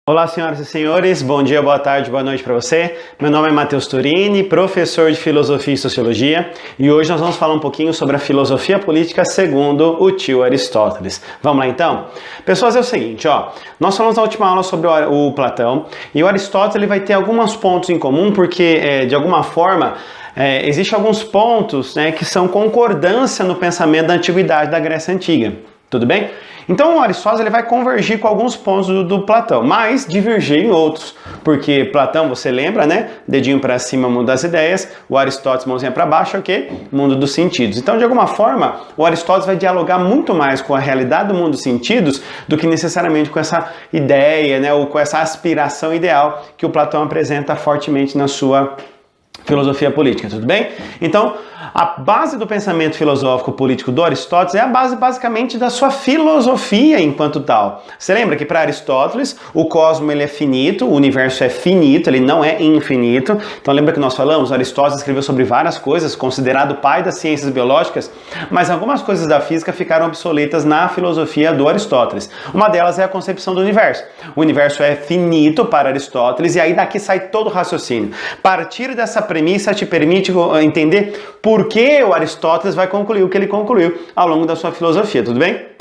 Olá, senhoras e senhores, bom dia, boa tarde, boa noite para você. Meu nome é Matheus Turini, professor de Filosofia e Sociologia, e hoje nós vamos falar um pouquinho sobre a filosofia política segundo o tio Aristóteles. Vamos lá então? Pessoas, é o seguinte, nós falamos na última aula sobre o Platão, e o Aristóteles ele vai ter alguns pontos em comum, porque de alguma forma existem alguns pontos que são concordância no pensamento da antiguidade da Grécia Antiga. Tudo bem? Então o Aristóteles ele vai convergir com alguns pontos do Platão, mas divergir em outros, porque Platão, você lembra, né? Dedinho para cima, mundo das ideias, o Aristóteles, mãozinha para baixo, é o quê? Mundo dos sentidos. Então, de alguma forma, o Aristóteles vai dialogar muito mais com a realidade do mundo dos sentidos do que necessariamente com essa ideia, né? Ou com essa aspiração ideal que o Platão apresenta fortemente na sua filosofia política, tudo bem? Então, a base do pensamento filosófico político do Aristóteles é a base basicamente da sua filosofia enquanto tal. Você lembra que para Aristóteles o cosmos ele é finito, o universo é finito, ele não é infinito. Então lembra que nós falamos, Aristóteles escreveu sobre várias coisas, considerado o pai das ciências biológicas, mas algumas coisas da física ficaram obsoletas na filosofia do Aristóteles. Uma delas é a concepção do universo. O universo é finito para Aristóteles e aí daqui sai todo o raciocínio. Partir dessa premissa te permite entender por que o Aristóteles vai concluir o que ele concluiu ao longo da sua filosofia, tudo bem?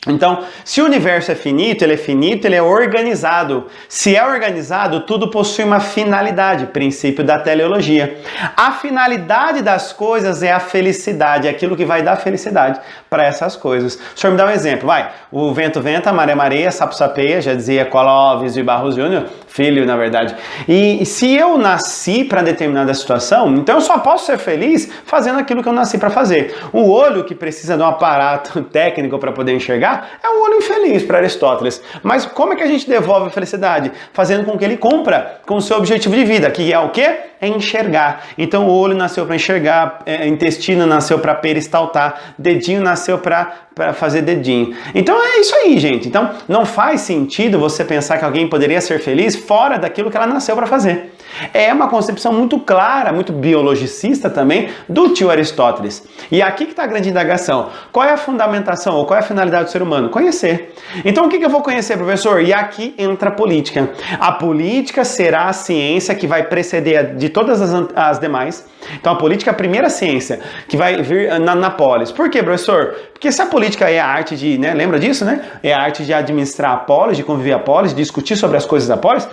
Então, se o universo é finito, ele é organizado. Se é organizado, tudo possui uma finalidade, princípio da teleologia. A finalidade das coisas é a felicidade, é aquilo que vai dar felicidade para essas coisas. O senhor me dá um exemplo, vai. O vento venta, a maré mareia, sapo sapeia, já dizia Clóvis de Barros Júnior, filho, na verdade. E se eu nasci para determinada situação, então eu só posso ser feliz fazendo aquilo que eu nasci para fazer. O olho que precisa de um aparato técnico para poder enxergar, é um olho infeliz para Aristóteles. Mas como é que a gente devolve a felicidade? Fazendo com que ele cumpra com o seu objetivo de vida, que é o quê? É enxergar. Então o olho nasceu para enxergar, intestino nasceu para peristaltar, dedinho nasceu para fazer dedinho. Então é isso aí, gente. Então não faz sentido você pensar que alguém poderia ser feliz fora daquilo que ela nasceu para fazer. É uma concepção muito clara, muito biologicista também, do tio Aristóteles. E aqui que está a grande indagação. Qual é a fundamentação, ou qual é a finalidade do ser humano? Conhecer. Então o que eu vou conhecer, professor? E aqui entra a política. A política será a ciência que vai preceder de todas as demais. Então a política é a primeira ciência que vai vir na polis. Por quê, professor? Porque se a política é a arte de, lembra disso, né? É a arte de administrar a polis, de conviver a polis, de discutir sobre as coisas da polis.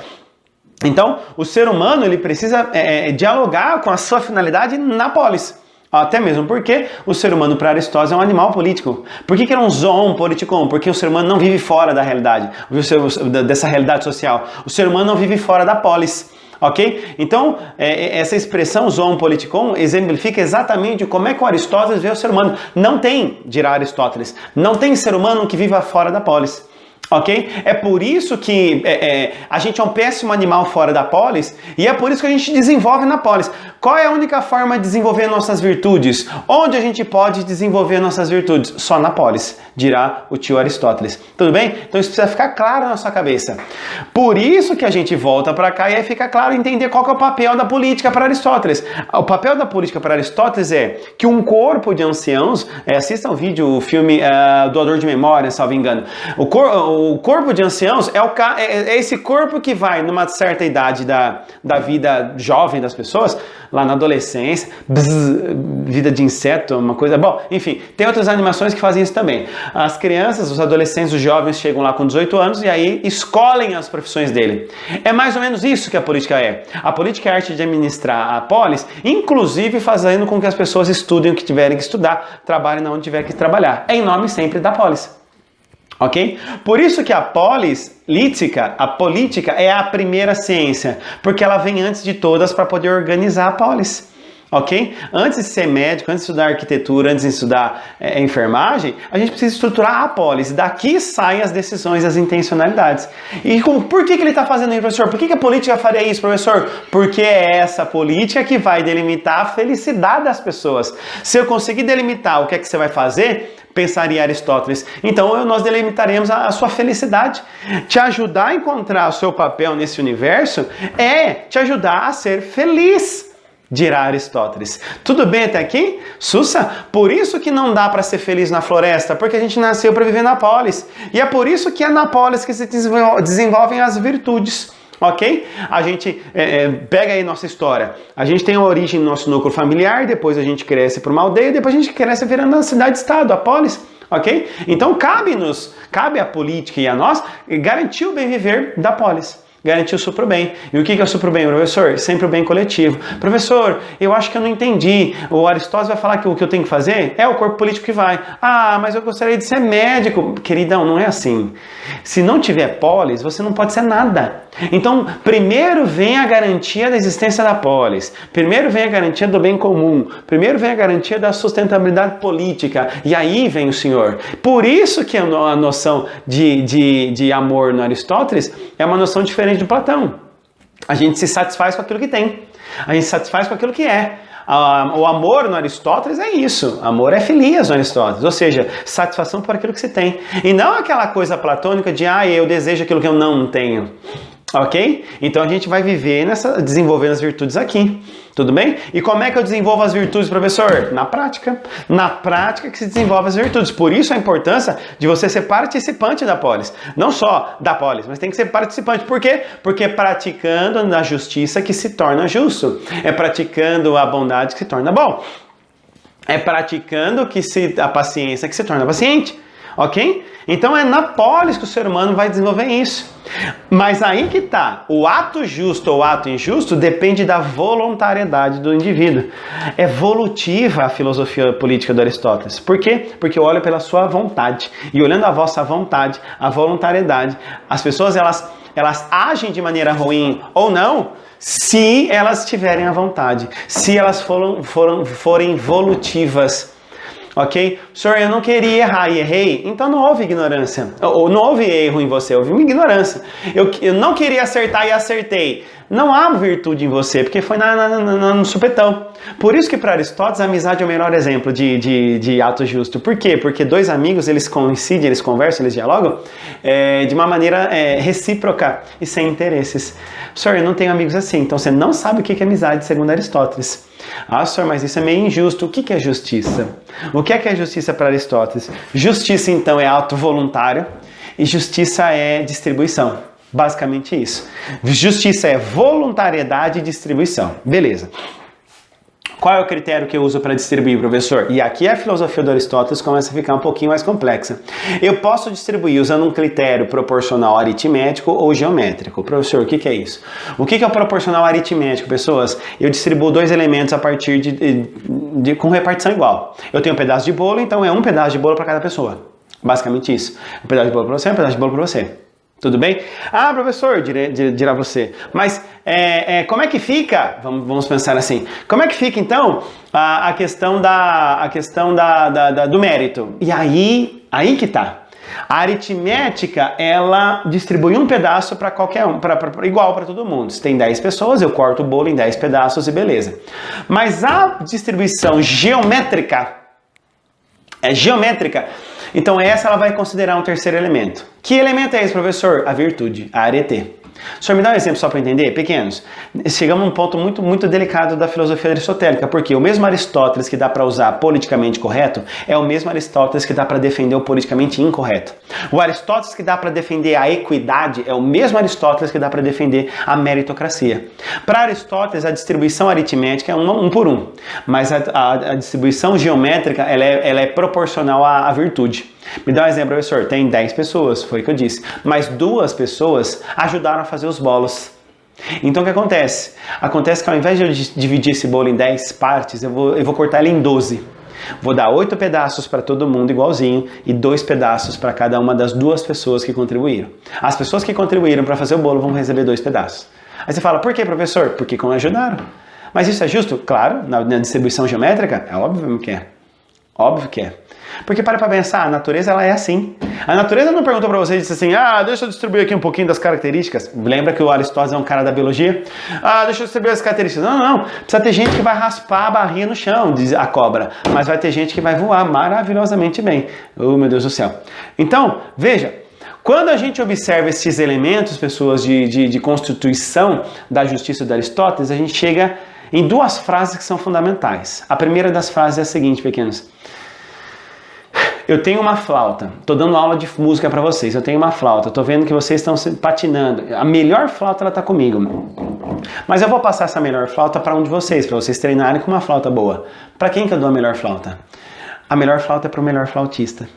Então, o ser humano ele precisa dialogar com a sua finalidade na polis. Até mesmo porque o ser humano, para Aristóteles, é um animal político. Por que ele é um zoon politikon? Porque o ser humano não vive fora da realidade, dessa realidade social. O ser humano não vive fora da polis. Ok? Então, essa expressão zoon politikon exemplifica exatamente como é que o Aristóteles vê o ser humano. Não tem, dirá Aristóteles, não tem ser humano que viva fora da polis. Ok? É por isso que a gente é um péssimo animal fora da polis e é por isso que a gente desenvolve na polis. Qual é a única forma de desenvolver nossas virtudes? Onde a gente pode desenvolver nossas virtudes? Só na polis, dirá o tio Aristóteles. Tudo bem? Então isso precisa ficar claro na sua cabeça. Por isso que a gente volta para cá e aí fica claro entender qual que é o papel da política para Aristóteles. O papel da política para Aristóteles é que um corpo de anciãos, assistam o filme Doador de Memória, salvo engano. O corpo de anciãos é esse corpo que vai numa certa idade da vida jovem das pessoas, lá na adolescência, vida de inseto, uma coisa... Bom, enfim, tem outras animações que fazem isso também. As crianças, os adolescentes, os jovens chegam lá com 18 anos e aí escolhem as profissões dele. É mais ou menos isso que a política é. A política é a arte de administrar a polis, inclusive fazendo com que as pessoas estudem o que tiverem que estudar, trabalhem onde tiver que trabalhar. É em nome sempre da polis. Ok? Por isso que a polis lítica, a política, é a primeira ciência, porque ela vem antes de todas para poder organizar a polis. Ok? Antes de ser médico, antes de estudar arquitetura, antes de estudar enfermagem, a gente precisa estruturar a polis. Daqui saem as decisões, as intencionalidades. E por que ele está fazendo isso, professor? Por que a política faria isso, professor? Porque é essa política que vai delimitar a felicidade das pessoas. Se eu conseguir delimitar o que é que você vai fazer, pensaria Aristóteles, então nós delimitaremos a sua felicidade. Te ajudar a encontrar o seu papel nesse universo é te ajudar a ser feliz. dirá Aristóteles. Tudo bem até aqui? Sussa? Por isso que não dá para ser feliz na floresta, porque a gente nasceu para viver na polis. E é por isso que é na polis que se desenvolvem as virtudes. Ok? A gente pega aí nossa história. A gente tem a origem no nosso núcleo familiar, depois a gente cresce para uma aldeia, depois a gente cresce virando a cidade-estado, a polis. Ok? Então cabe à política e a nós garantir o bem viver da polis. Garantir o supra bem. E o que é o supra bem, professor? Sempre o bem coletivo. Professor, eu acho que eu não entendi. O Aristóteles vai falar que o que eu tenho que fazer é o corpo político que vai. Ah, mas eu gostaria de ser médico. Queridão, não é assim. Se não tiver polis, você não pode ser nada. Então, primeiro vem a garantia da existência da polis. Primeiro vem a garantia do bem comum. Primeiro vem a garantia da sustentabilidade política. E aí vem o senhor. Por isso que a noção de amor no Aristóteles é uma noção diferente de Platão. A gente se satisfaz com aquilo que tem. A gente se satisfaz com aquilo que é. O amor no Aristóteles é isso. Amor é filias no Aristóteles. Ou seja, satisfação por aquilo que se tem. E não aquela coisa platônica de eu desejo aquilo que eu não tenho. Ok? Então a gente vai viver desenvolvendo as virtudes aqui. Tudo bem? E como é que eu desenvolvo as virtudes, professor? Na prática. Na prática que se desenvolve as virtudes. Por isso a importância de você ser participante da polis. Não só da polis, mas tem que ser participante. Por quê? Porque é praticando na justiça que se torna justo. É praticando a bondade que se torna bom. É praticando a paciência que se torna paciente. Ok? Então é na polis que o ser humano vai desenvolver isso. Mas aí que tá, o ato justo ou ato injusto depende da voluntariedade do indivíduo. É evolutiva a filosofia política do Aristóteles. Por quê? Porque eu olho pela sua vontade. E olhando a vossa vontade, a voluntariedade, as pessoas elas agem de maneira ruim ou não, se elas tiverem a vontade, se elas forem evolutivas. Ok? Senhor, eu não queria errar e errei, então não houve ignorância. Ou não houve erro em você, houve uma ignorância. Eu não queria acertar e acertei. Não há virtude em você, porque foi no supetão. Por isso que para Aristóteles a amizade é o melhor exemplo de ato justo. Por quê? Porque dois amigos, eles coincidem, eles conversam, eles dialogam de uma maneira recíproca e sem interesses. Senhor, eu não tenho amigos assim, então você não sabe o que é amizade segundo Aristóteles. Ah, senhor, mas isso é meio injusto. O que é justiça? O que é justiça para Aristóteles? Justiça, então, é ato voluntário e justiça é distribuição. Basicamente isso. Justiça é voluntariedade e distribuição. Beleza. Qual é o critério que eu uso para distribuir, professor? E aqui a filosofia do Aristóteles começa a ficar um pouquinho mais complexa. Eu posso distribuir usando um critério proporcional aritmético ou geométrico. Professor, o que é isso? O que é o proporcional aritmético, pessoas? Eu distribuo dois elementos a partir com repartição igual. Eu tenho um pedaço de bolo, então é um pedaço de bolo para cada pessoa. Basicamente isso. Um pedaço de bolo para você, um pedaço de bolo para você. Tudo bem? Ah, professor, dirá você, mas como é que fica? Vamos pensar assim. Como é que fica, então, a questão do mérito? E aí que tá. A aritmética, ela distribui um pedaço para qualquer um, igual para todo mundo. Se tem 10 pessoas, eu corto o bolo em 10 pedaços e beleza. Mas a distribuição geométrica, então essa ela vai considerar um terceiro elemento. Que elemento é esse, professor? A virtude, a arete. O senhor me dá um exemplo só para entender? Pequenos. Chegamos a um ponto muito, muito delicado da filosofia aristotélica, porque o mesmo Aristóteles que dá para usar politicamente correto é o mesmo Aristóteles que dá para defender o politicamente incorreto. O Aristóteles que dá para defender a equidade é o mesmo Aristóteles que dá para defender a meritocracia. Para Aristóteles, a distribuição aritmética é um por um, mas a distribuição geométrica ela é proporcional à virtude. Me dá um exemplo, professor. Tem 10 pessoas, foi o que eu disse. Mas 2 pessoas ajudaram a fazer os bolos. Então o que acontece? Acontece que ao invés de eu dividir esse bolo em 10 partes, eu vou cortar ele em 12. Vou dar 8 pedaços para todo mundo igualzinho e 2 pedaços para cada uma das 2 pessoas que contribuíram. As pessoas que contribuíram para fazer o bolo vão receber 2 pedaços. Aí você fala, por que, professor? Porque como ajudaram. Mas isso é justo? Claro, na distribuição geométrica, é óbvio que é. Óbvio que é. Porque para pensar, a natureza ela é assim. A natureza não perguntou para você e disse assim, deixa eu distribuir aqui um pouquinho das características. Lembra que o Aristóteles é um cara da biologia? Deixa eu distribuir as características. Não. Precisa ter gente que vai raspar a barrinha no chão, diz a cobra. Mas vai ter gente que vai voar maravilhosamente bem. Oh, meu Deus do céu. Então, veja. Quando a gente observa esses elementos, pessoas de constituição da justiça de Aristóteles, a gente chega em duas frases que são fundamentais. A primeira das frases é a seguinte, pequenos. Eu tenho uma flauta, estou dando aula de música para vocês, eu tenho uma flauta, estou vendo que vocês estão patinando, a melhor flauta ela está comigo, mas eu vou passar essa melhor flauta para um de vocês, para vocês treinarem com uma flauta boa. Para quem que eu dou a melhor flauta? A melhor flauta é para o melhor flautista.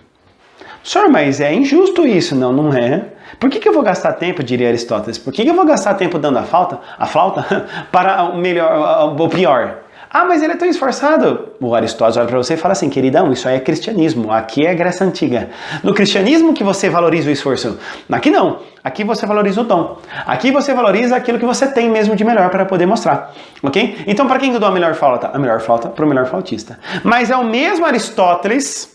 Senhor, mas é injusto isso. Não, não é. Por que eu vou gastar tempo, diria Aristóteles, por que eu vou gastar tempo dando a flauta para o melhor, o pior? Ah, mas ele é tão esforçado. O Aristóteles olha para você e fala assim, queridão, isso aí é cristianismo, aqui é Grécia Antiga. No cristianismo que você valoriza o esforço. Aqui não, aqui você valoriza o dom. Aqui você valoriza aquilo que você tem mesmo de melhor para poder mostrar, ok? Então, para quem eu dou a melhor flauta? A melhor flauta para o melhor flautista. Mas é o mesmo Aristóteles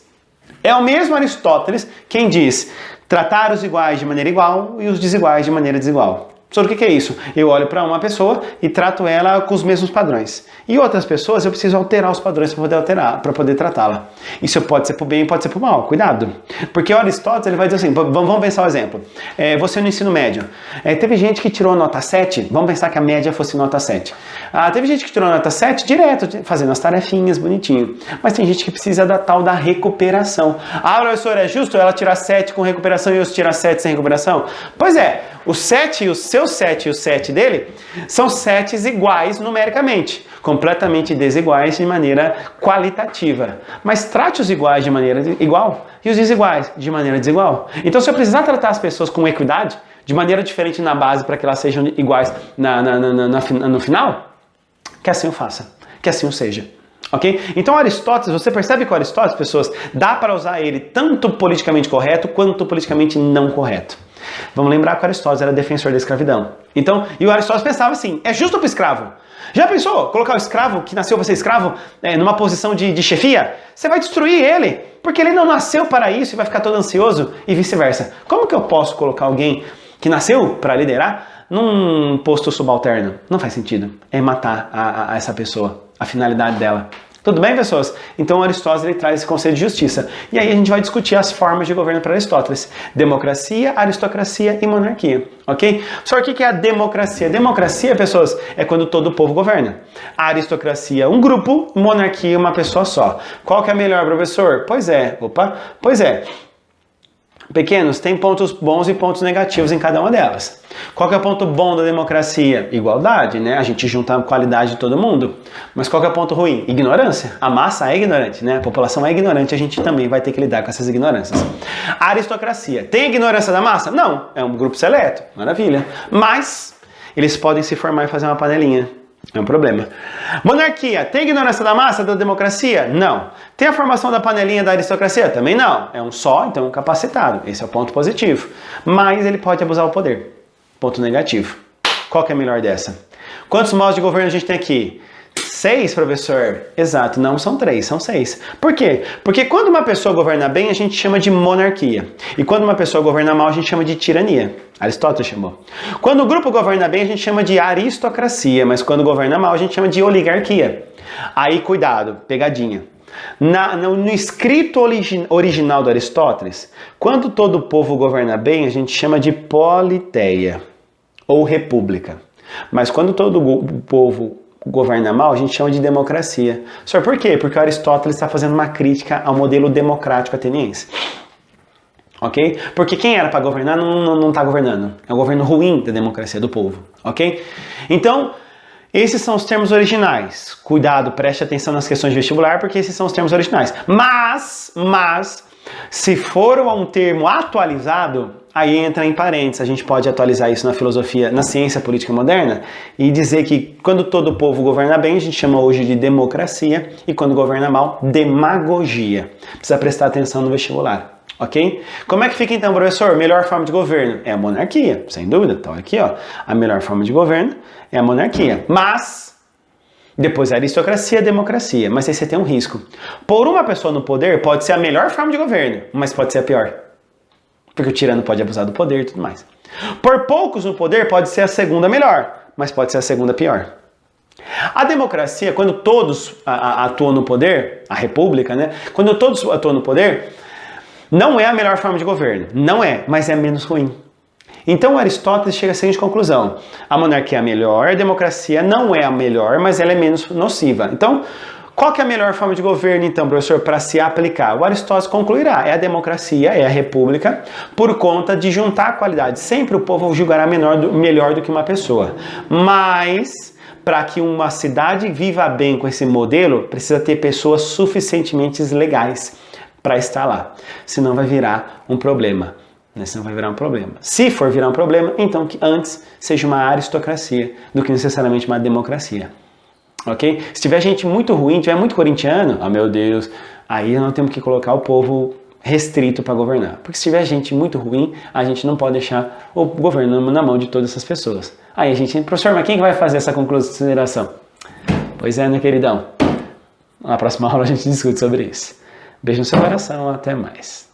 quem diz tratar os iguais de maneira igual e os desiguais de maneira desigual. Sobre o que é isso? Eu olho para uma pessoa e trato ela com os mesmos padrões. E outras pessoas eu preciso alterar os padrões para poder tratá-la. Isso pode ser para o bem e pode ser para o mal. Cuidado. Porque o Aristóteles ele vai dizer assim, vamos pensar o exemplo. Você no ensino médio. Teve gente que tirou nota 7, vamos pensar que a média fosse nota 7. Teve gente que tirou nota 7 direto, fazendo as tarefinhas bonitinho. Mas tem gente que precisa da tal da recuperação. Professor, é justo ela tirar 7 com recuperação e eu tirar 7 sem recuperação? Pois é. O 7 e o seu 7 e o 7 dele são 7 iguais numericamente, completamente desiguais de maneira qualitativa. Mas trate os iguais de maneira igual e os desiguais de maneira desigual. Então, se eu precisar tratar as pessoas com equidade, de maneira diferente na base para que elas sejam iguais no final, que assim eu faça, que assim eu seja. Ok? Então Aristóteles, você percebe que o Aristóteles, pessoas, dá para usar ele tanto politicamente correto quanto politicamente não correto. Vamos lembrar que o Aristóteles era defensor da escravidão. Então, e o Aristóteles pensava assim, é justo para o escravo? Já pensou colocar o escravo que nasceu para ser escravo numa posição de chefia? Você vai destruir ele, porque ele não nasceu para isso e vai ficar todo ansioso e vice-versa. Como que eu posso colocar alguém que nasceu para liderar num posto subalterno? Não faz sentido. É matar essa pessoa, a finalidade dela. Tudo bem, pessoas? Então Aristóteles ele traz esse conceito de justiça. E aí a gente vai discutir as formas de governo para Aristóteles. Democracia, aristocracia e monarquia. Ok? Só o que é a democracia? Democracia, pessoas, é quando todo o povo governa. A aristocracia, um grupo, monarquia, uma pessoa só. Qual que é melhor, professor? Pois é. Pequenos, tem pontos bons e pontos negativos em cada uma delas. Qual que é o ponto bom da democracia? Igualdade, né? A gente junta a qualidade de todo mundo. Mas qual que é o ponto ruim? Ignorância. A massa é ignorante, né? A população é ignorante, a gente também vai ter que lidar com essas ignorâncias. A aristocracia. Tem ignorância da massa? Não. É um grupo seleto. Maravilha. Mas eles podem se formar e fazer uma panelinha. É um problema. Monarquia. Tem ignorância da massa da democracia? Não. Tem a formação da panelinha da aristocracia? Também não. É um só, então um capacitado. Esse é o ponto positivo. Mas ele pode abusar do poder. Ponto negativo. Qual que é a melhor dessa? Quantos modos de governo a gente tem aqui? 6, professor? Exato, não são 3, são 6. Por quê? Porque quando uma pessoa governa bem, a gente chama de monarquia. E quando uma pessoa governa mal, a gente chama de tirania. Aristóteles chamou. Quando o grupo governa bem, a gente chama de aristocracia. Mas quando governa mal, a gente chama de oligarquia. Aí, cuidado, pegadinha. No escrito original do Aristóteles, quando todo o povo governa bem, a gente chama de politeia ou república. Mas quando todo o povo governa mal, a gente chama de democracia. Só por quê? Porque Aristóteles está fazendo uma crítica ao modelo democrático ateniense. Ok? Porque quem era para governar não está governando. É o governo ruim da democracia do povo. Ok? Então, esses são os termos originais. Cuidado, preste atenção nas questões de vestibular, porque esses são os termos originais. Mas, se for um termo atualizado, aí entra em parênteses. A gente pode atualizar isso na filosofia, na ciência política moderna, e dizer que quando todo o povo governa bem, a gente chama hoje de democracia, e quando governa mal, demagogia. Precisa prestar atenção no vestibular. Ok? Como é que fica então, professor? Melhor forma de governo? É a monarquia, sem dúvida. Então aqui, ó, a melhor forma de governo é a monarquia. Mas, depois a aristocracia e a democracia. Mas aí você tem um risco. Por uma pessoa no poder pode ser a melhor forma de governo, mas pode ser a pior. Porque o tirano pode abusar do poder e tudo mais. Por poucos no poder pode ser a segunda melhor, mas pode ser a segunda pior. A democracia, quando todos atuam no poder, a república, né? Quando todos atuam no poder, não é a melhor forma de governo. Não é, mas é menos ruim. Então Aristóteles chega a seguinte conclusão: a monarquia é a melhor, a democracia não é a melhor, mas ela é menos nociva. Então, qual que é a melhor forma de governo, então, professor, para se aplicar? O Aristóteles concluirá: é a democracia, é a república, por conta de juntar a qualidade. Sempre o povo julgará melhor do que uma pessoa. Mas, para que uma cidade viva bem com esse modelo, precisa ter pessoas suficientemente legais para estar lá. Senão vai virar um problema. Senão vai virar um problema. Se for virar um problema, então que antes seja uma aristocracia do que necessariamente uma democracia. Ok? Se tiver gente muito ruim, tiver muito corintiano, meu Deus, aí nós temos que colocar o povo restrito para governar. Porque se tiver gente muito ruim, a gente não pode deixar o governo na mão de todas essas pessoas. Aí a gente, professor, mas quem que vai fazer essa consideração? Pois é, né, queridão? Na próxima aula a gente discute sobre isso. Beijo no seu coração, até mais.